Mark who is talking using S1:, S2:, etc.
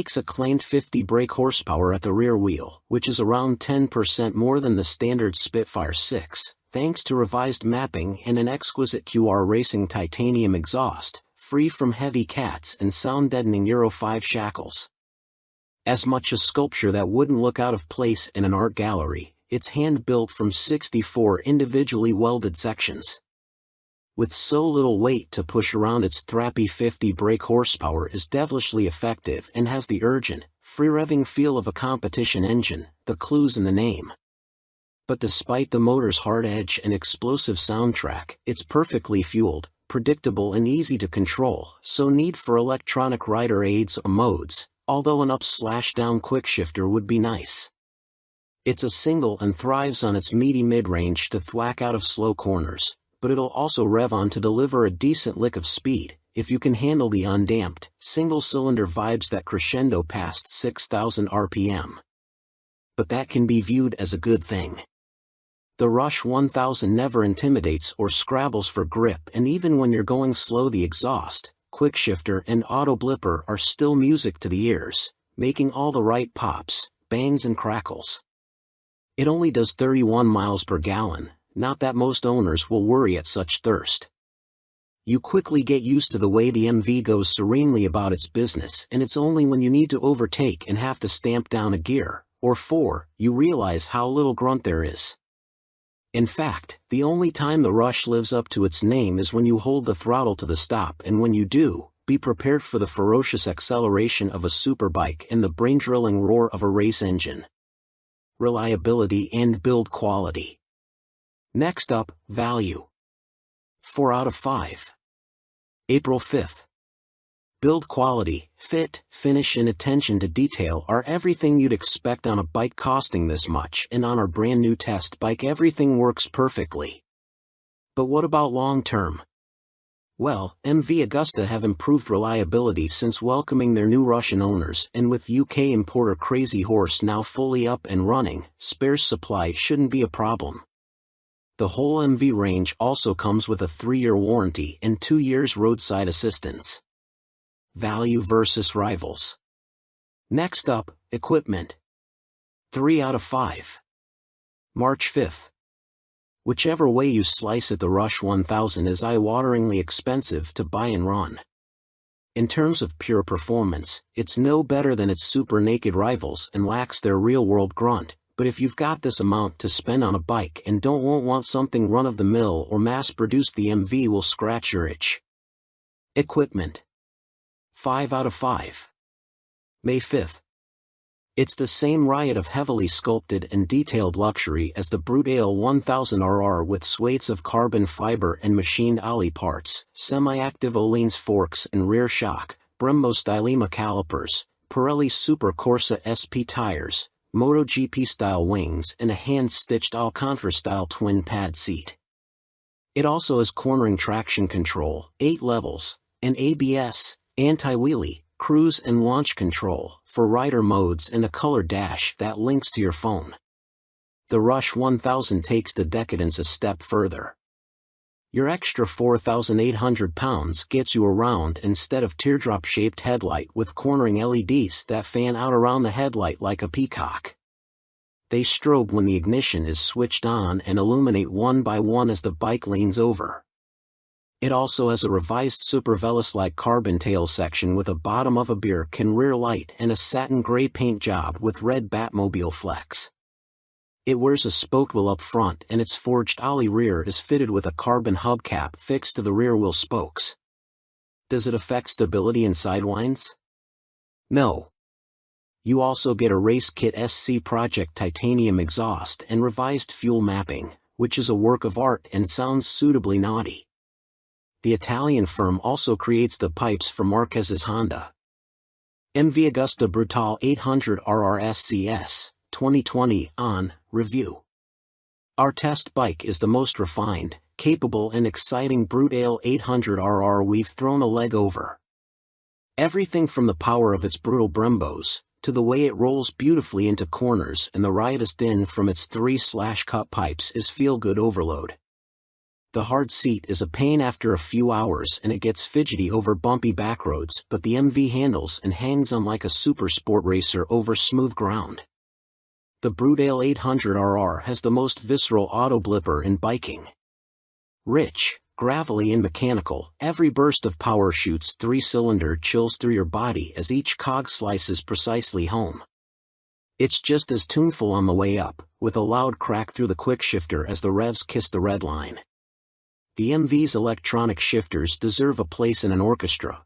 S1: Makes a claimed 50 brake horsepower at the rear wheel, which is around 10% more than the standard Spitfire 6, thanks to revised mapping and an exquisite QR Racing titanium exhaust, free from heavy cats and sound-deadening Euro 5 shackles. As much a sculpture that wouldn't look out of place in an art gallery, it's hand-built from 64 individually welded sections. With so little weight to push around, its thrappy 50 brake horsepower is devilishly effective and has the urgent, free-revving feel of a competition engine, the clue's in the name. But despite the motor's hard edge and explosive soundtrack, it's perfectly fueled, predictable and easy to control, so need for electronic rider aids or modes, although an up/down quickshifter would be nice. It's a single and thrives on its meaty mid-range to thwack out of slow corners, but it'll also rev on to deliver a decent lick of speed, if you can handle the undamped, single-cylinder vibes that crescendo past 6,000 RPM. But that can be viewed as a good thing. The Rush 1000 never intimidates or scrabbles for grip, and even when you're going slow, the exhaust, quickshifter and auto blipper are still music to the ears, making all the right pops, bangs and crackles. It only does 31 miles per gallon. Not that most owners will worry at such thirst. You quickly get used to the way the MV goes serenely about its business, and it's only when you need to overtake and have to stamp down a gear, or 4, you realize how little grunt there is. In fact, the only time the Rush lives up to its name is when you hold the throttle to the stop, and when you do, be prepared for the ferocious acceleration of a superbike and the brain-drilling roar of a race engine. Reliability and build quality. Next up, value. 4 out of 5. April 5th. Build quality, fit, finish and attention to detail are everything you'd expect on a bike costing this much, and on our brand new test bike everything works perfectly. But what about long term? Well, MV Agusta have improved reliability since welcoming their new Russian owners, and with UK importer Crazy Horse now fully up and running, spares supply shouldn't be a problem. The whole MV range also comes with a 3-year warranty and 2 years roadside assistance. Value versus rivals. Next up, equipment. 3 out of 5. March 5th. Whichever way you slice it, the Rush 1000 is eye-wateringly expensive to buy and run. In terms of pure performance, it's no better than its super naked rivals and lacks their real-world grunt. But if you've got this amount to spend on a bike and don't want something run-of-the-mill or mass-produced, the MV will scratch your itch. Equipment. 5 out of 5. May 5th. It's the same riot of heavily sculpted and detailed luxury as the Brutale 1000RR, with swathes of carbon fiber and machined ollie parts, semi-active Öhlins forks and rear shock, Brembo Stylema calipers, Pirelli Super Corsa SP tires, MotoGP-style wings and a hand-stitched Alcantara-style twin-pad seat. It also has cornering traction control, 8 levels, and ABS, anti-wheelie, cruise and launch control, for rider modes, and a color dash that links to your phone. The Rush 1000 takes the decadence a step further. Your extra 4,800 pounds gets you around instead of teardrop-shaped headlight with cornering LEDs that fan out around the headlight like a peacock. They strobe when the ignition is switched on and illuminate one by one as the bike leans over. It also has a revised Super Veloce-like carbon tail section with a bottom of a beer can rear light and a satin gray paint job with red Batmobile flex. It wears a spoked wheel up front, and its forged ollie rear is fitted with a carbon hubcap fixed to the rear wheel spokes. Does it affect stability and sidewinds? No. You also get a Race Kit SC Project titanium exhaust and revised fuel mapping, which is a work of art and sounds suitably naughty. The Italian firm also creates the pipes for Marquez's Honda. MV Agusta Brutale 800 RRSCS, 2020, on review. Our test bike is the most refined, capable and exciting Brutale 800RR we've thrown a leg over. Everything from the power of its brutal Brembos, to the way it rolls beautifully into corners and the riotous din from its 3/cut pipes is feel-good overload. The hard seat is a pain after a few hours and it gets fidgety over bumpy backroads, but the MV handles and hangs on like a super sport racer over smooth ground. The Brutale 800RR has the most visceral auto blipper in biking. Rich, gravelly and mechanical, every burst of power shoots 3-cylinder chills through your body as each cog slices precisely home. It's just as tuneful on the way up, with a loud crack through the quick shifter as the revs kiss the red line. The MV's electronic shifters deserve a place in an orchestra,